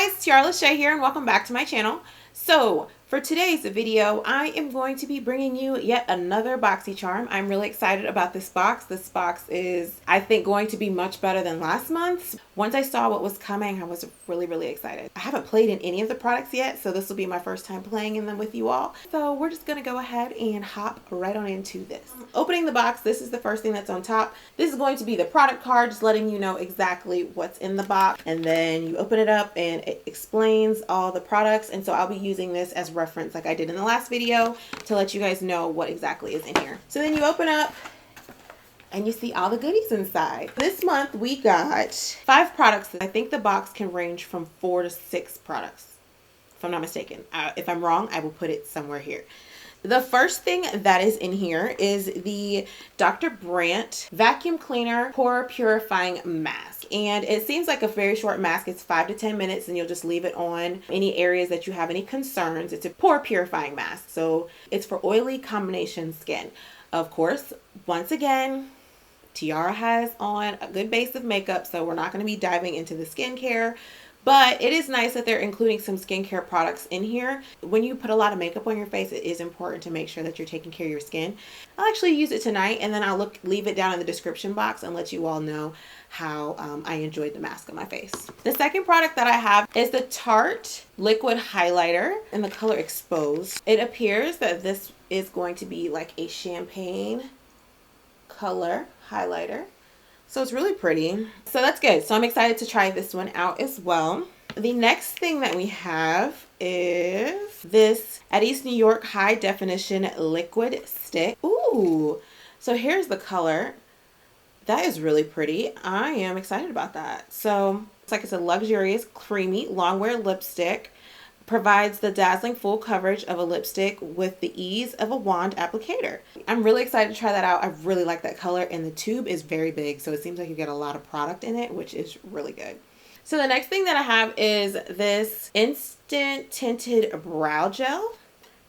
guys, TiarraLashay here and welcome back to my channel. So for today's video, I am going to be bringing you yet another Boxy charm. I'm really excited about this box. This box is, I think, going to be much better than last month's. Once I saw what was coming, I was really excited. I haven't played in any of the products yet, so this will be my first time playing in them with you all. So we're just gonna go ahead and hop right on into this. Opening the box, this is the first thing that's on top. This is going to be the product card, just letting you know exactly what's in the box. And then you open it up and it explains all the products. And so I'll be using this as reference like I did in the last video to let you guys know what exactly is in here. So then you open up and you see all the goodies inside. This month we got 5 products. I think the box can range from 4 to 6 products, if I'm not mistaken. If I'm wrong, I will put it somewhere here. The first thing that is in here is the Dr. Brandt Vacuum Cleaner Pore Purifying Mask. And it seems like a very short mask. It's 5 to 10 minutes and you'll just leave it on any areas that you have any concerns. It's a pore purifying mask. So it's for oily combination skin. Of course, once again, Tiara has on a good base of makeup, so we're not going to be diving into the skincare. But it is nice that they're including some skincare products in here. When you put a lot of makeup on your face, it is important to make sure that you're taking care of your skin. I'll actually use it tonight and then I'll leave it down in the description box and let you all know how I enjoyed the mask on my face. The second product that I have is the Tarte Liquid Highlighter in the color Exposed. It appears that this is going to be like a champagne color highlighter. So it's really pretty. So that's good. So I'm excited to try this one out as well. The next thing that we have is this Adesse New York High Definition Liquid Stick. Ooh, so here's the color. That is really pretty. I am excited about that. So it's like it's a luxurious, creamy, long wear lipstick. Provides the dazzling full coverage of a lipstick with the ease of a wand applicator. I'm really excited to try that out. I really like that color and the tube is very big, so it seems like you get a lot of product in it, which is really good. So the next thing that I have is this Instant Tinted Brow Gel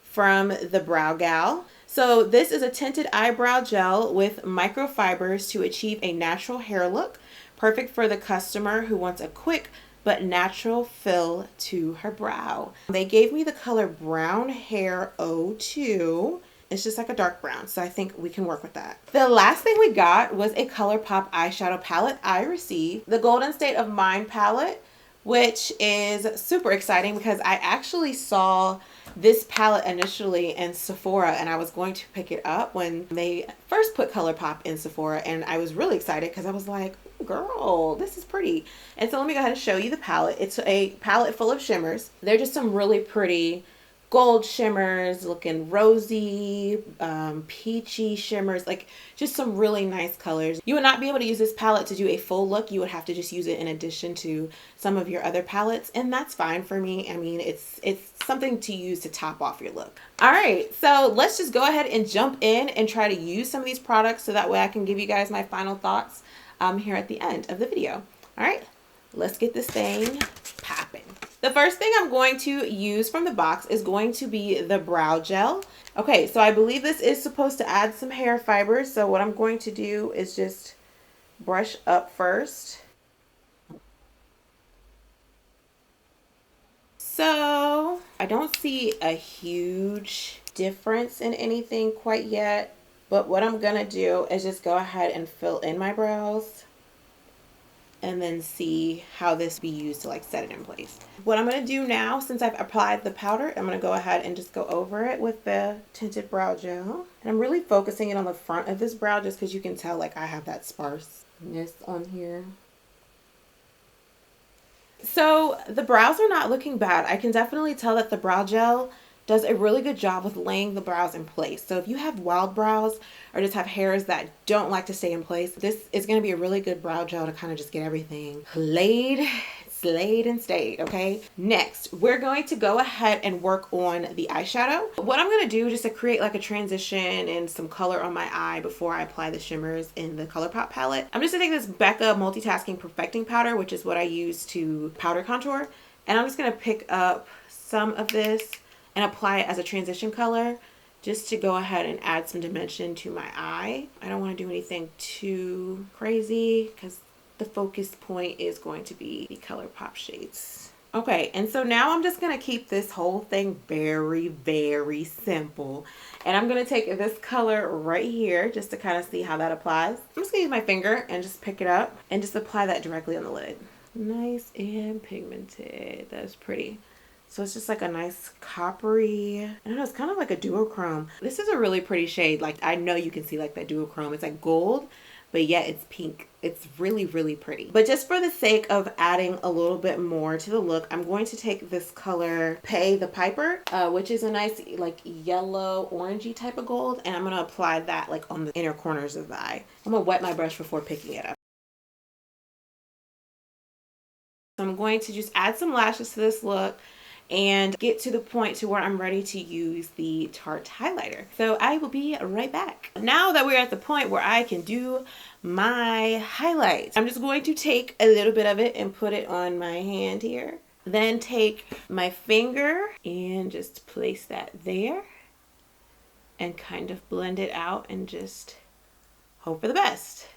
from the Brow Gal. So this is a tinted eyebrow gel with microfibers to achieve a natural hair look, perfect for the customer who wants a quick but natural fill to her brow. They gave me the color Brown Hair 02. It's just like a dark brown, so I think we can work with that. The last thing we got was a Colourpop eyeshadow palette. I received the Golden State of Mind palette, which is super exciting because I actually saw this palette initially in Sephora and I was going to pick it up when they first put Colourpop in Sephora, and I was really excited because I was like, girl, this is pretty. And so let me go ahead and show you the palette. It's a palette full of shimmers. They're just some really pretty gold shimmers, looking rosy, peachy shimmers, like just some really nice colors. You would not be able to use this palette to do a full look. You would have to just use it in addition to some of your other palettes, and that's fine for me. I mean, it's something to use to top off your look. All right, so let's just go ahead and jump in and try to use some of these products so that way I can give you guys my final thoughts here at the end of the video. All right, let's get this thing popping. The first thing I'm going to use from the box is going to be the brow gel. Okay, so I believe this is supposed to add some hair fibers. So what I'm going to do is just brush up first. So I don't see a huge difference in anything quite yet, but what I'm gonna do is just go ahead and fill in my brows and then see how this be used to like set it in place. What I'm gonna do now, since I've applied the powder, I'm gonna go ahead and just go over it with the tinted brow gel. And I'm really focusing it on the front of this brow just because you can tell like I have that sparseness on here. So the brows are not looking bad. I can definitely tell that the brow gel does a really good job with laying the brows in place. So if you have wild brows or just have hairs that don't like to stay in place, this is going to be a really good brow gel to kind of just get everything laid, slayed, and stayed, okay? Next, we're going to go ahead and work on the eyeshadow. What I'm going to do just to create like a transition and some color on my eye before I apply the shimmers in the Colourpop palette, I'm just going to take this Becca Multitasking Perfecting Powder, which is what I use to powder contour, and I'm just going to pick up some of this and apply it as a transition color just to go ahead and add some dimension to my eye. I don't want to do anything too crazy because the focus point is going to be the Colourpop shades. Okay, and so now I'm just gonna keep this whole thing very, very simple. And I'm gonna take this color right here just to kind of see how that applies. I'm just gonna use my finger and just pick it up and just apply that directly on the lid. Nice and pigmented. That's pretty. So it's just like a nice coppery, I don't know, it's kind of like a duochrome. This is a really pretty shade. Like, I know you can see like that duochrome. It's like gold, but yet it's pink. It's really, really pretty. But just for the sake of adding a little bit more to the look, I'm going to take this color Pay the Piper, which is a nice like yellow orangey type of gold, and I'm going to apply that like on the inner corners of the eye. I'm going to wet my brush before picking it up. So I'm going to just add some lashes to this look and get to the point to where I'm ready to use the Tarte highlighter. So I will be right back. Now that we're at the point where I can do my highlight, I'm just going to take a little bit of it and put it on my hand here. Then take my finger and just place that there and kind of blend it out and just hope for the best.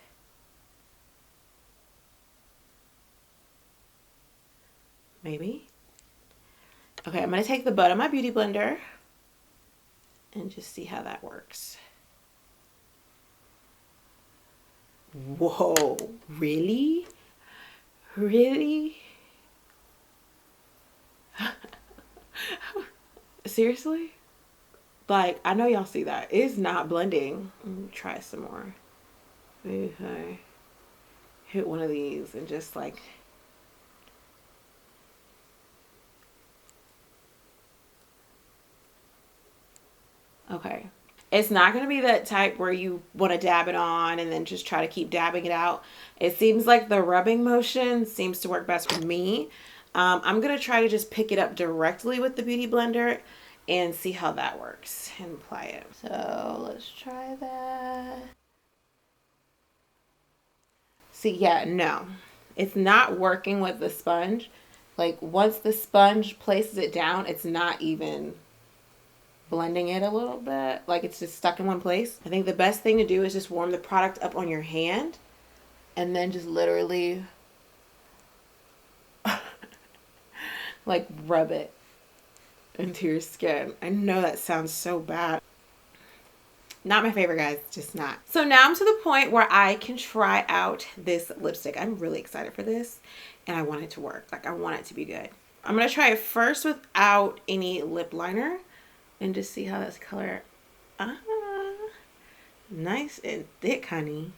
Maybe. Okay, I'm going to take the butt of my beauty blender and just see how that works. Whoa, really? Really? Seriously? Like, I know y'all see that. It's not blending. Let me try some more. Okay. Hit one of these and just like... Okay. It's not going to be that type where you want to dab it on and then just try to keep dabbing it out. It seems like the rubbing motion seems to work best for me. I'm going to try to just pick it up directly with the Beauty Blender and see how that works and apply it. So let's try that. See, yeah, no. It's not working with the sponge. Like, once the sponge places it down, it's not even blending it a little bit, like it's just stuck in one place. I think the best thing to do is just warm the product up on your hand and then just literally like rub it into your skin. I know that sounds so bad. Not my favorite, guys, just not. So now I'm to the point where I can try out this lipstick. I'm really excited for this and I want it to work. Like, I want it to be good. I'm gonna try it first without any lip liner and just see how this color, nice and thick, honey.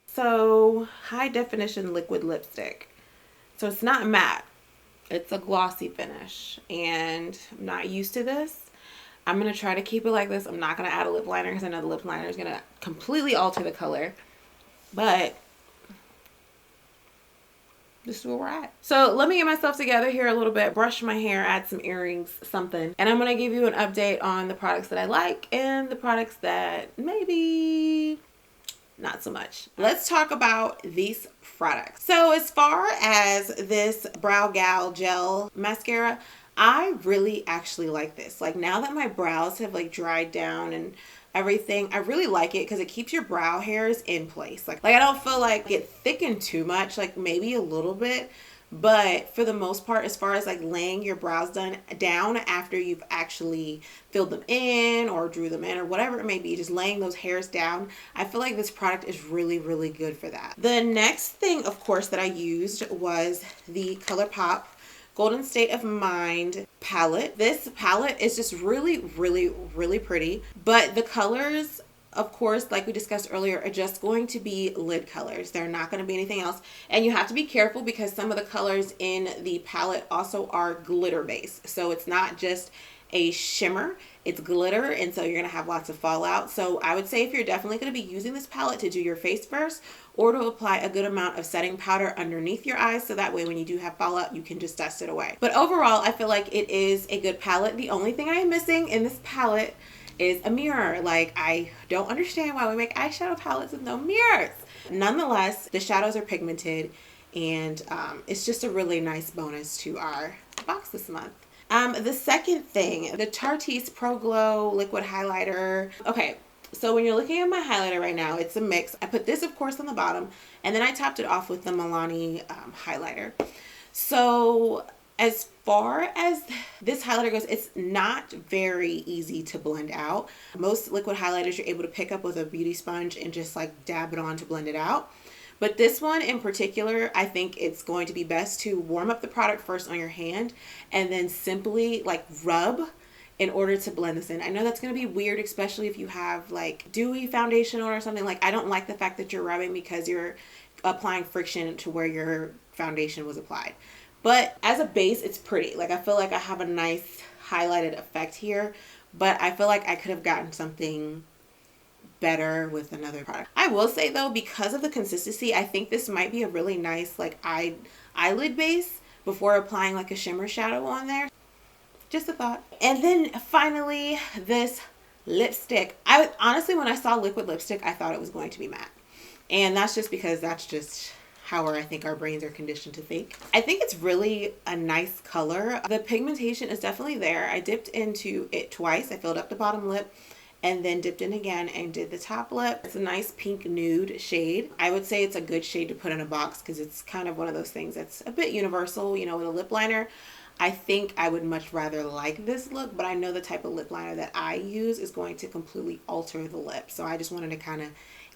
So, high definition liquid lipstick. So it's not matte, it's a glossy finish, and I'm not used to this. I'm gonna try to keep it like this. I'm not gonna add a lip liner because I know the lip liner is gonna completely alter the color, but this is where we're at. So let me get myself together here a little bit, brush my hair, add some earrings, something. And I'm going to give you an update on the products that I like and the products that maybe not so much. Let's talk about these products. So as far as this Brow Gal Gel Mascara, I really actually like this. Like, now that my brows have like dried down and everything, I really like it because it keeps your brow hairs in place. Like I don't feel like it thickened too much, like maybe a little bit, but for the most part, as far as like laying your brows down after you've actually filled them in or drew them in or whatever it may be, just laying those hairs down, I feel like this product is really, really good for that. The next thing, of course, that I used was the Colourpop Golden State of Mind palette. This palette is just really, really, really pretty. But the colors, of course, like we discussed earlier, are just going to be lid colors. They're not going to be anything else. And you have to be careful because some of the colors in the palette also are glitter based. So it's not just a shimmer, it's glitter, and so you're going to have lots of fallout. So I would say if you're definitely going to be using this palette to do your face first, or to apply a good amount of setting powder underneath your eyes, so that way when you do have fallout, you can just dust it away. But overall, I feel like it is a good palette. The only thing I am missing in this palette is a mirror. Like, I don't understand why we make eyeshadow palettes with no mirrors. Nonetheless, the shadows are pigmented, and it's just a really nice bonus to our box this month. The second thing, the Tartiest Pro Glow Liquid Highlighter. Okay, So when you're looking at my highlighter right now, it's a mix. I put this, of course, on the bottom, and then I topped it off with the Milani highlighter. So as far as this highlighter goes, it's not very easy to blend out. Most liquid highlighters you're able to pick up with a beauty sponge and just like dab it on to blend it out. But this one in particular, I think it's going to be best to warm up the product first on your hand and then simply like rub in order to blend this in. I know that's going to be weird, especially if you have like dewy foundation on or something. Like, I don't like the fact that you're rubbing because you're applying friction to where your foundation was applied. But as a base, it's pretty. Like, I feel like I have a nice highlighted effect here, but I feel like I could have gotten something better with another product. I will say though, because of the consistency, I think this might be a really nice like eyelid base before applying like a shimmer shadow on there. Just a thought. And then finally, this lipstick. I honestly, when I saw liquid lipstick, I thought it was going to be matte. And that's just because that's just how I think our brains are conditioned to think. I think it's really a nice color. The pigmentation is definitely there. I dipped into it twice. I filled up the bottom lip and then dipped in again and did the top lip. It's a nice pink nude shade. I would say it's a good shade to put in a box because it's kind of one of those things that's a bit universal, you know, with a lip liner. I think I would much rather like this look, but I know the type of lip liner that I use is going to completely alter the lip. So I just wanted to kind of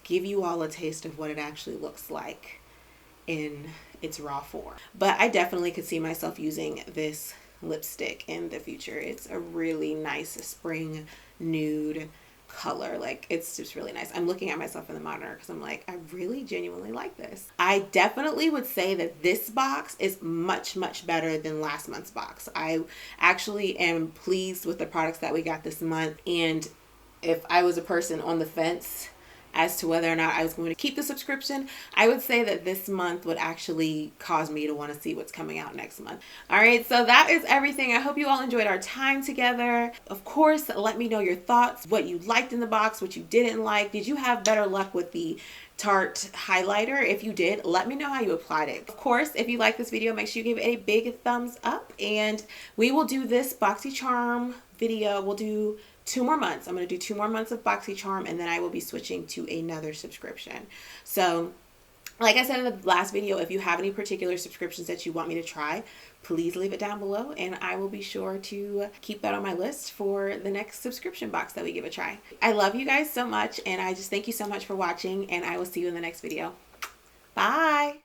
give you all a taste of what it actually looks like in its raw form. But I definitely could see myself using this lipstick in the future. It's a really nice spring nude color. Like, it's just really nice. I'm looking at myself in the monitor because I'm like, I really genuinely like this. I definitely would say that this box is much better than last month's box. I actually am pleased with the products that we got this month, and if I was a person on the fence as to whether or not I was going to keep the subscription, I would say that this month would actually cause me to want to see what's coming out next month. All right, so that is everything. I hope you all enjoyed our time together. Of course, let me know your thoughts, what you liked in the box, what you didn't like. Did you have better luck with the Tarte highlighter? If you did, let me know how you applied it. Of course, if you like this video, make sure you give it a big thumbs up, and we will do this BoxyCharm video. We'll do 2 more months. I'm going to do 2 more months of BoxyCharm, and then I will be switching to another subscription. So like I said in the last video, if you have any particular subscriptions that you want me to try, please leave it down below, and I will be sure to keep that on my list for the next subscription box that we give a try. I love you guys so much, and I just thank you so much for watching, and I will see you in the next video. Bye!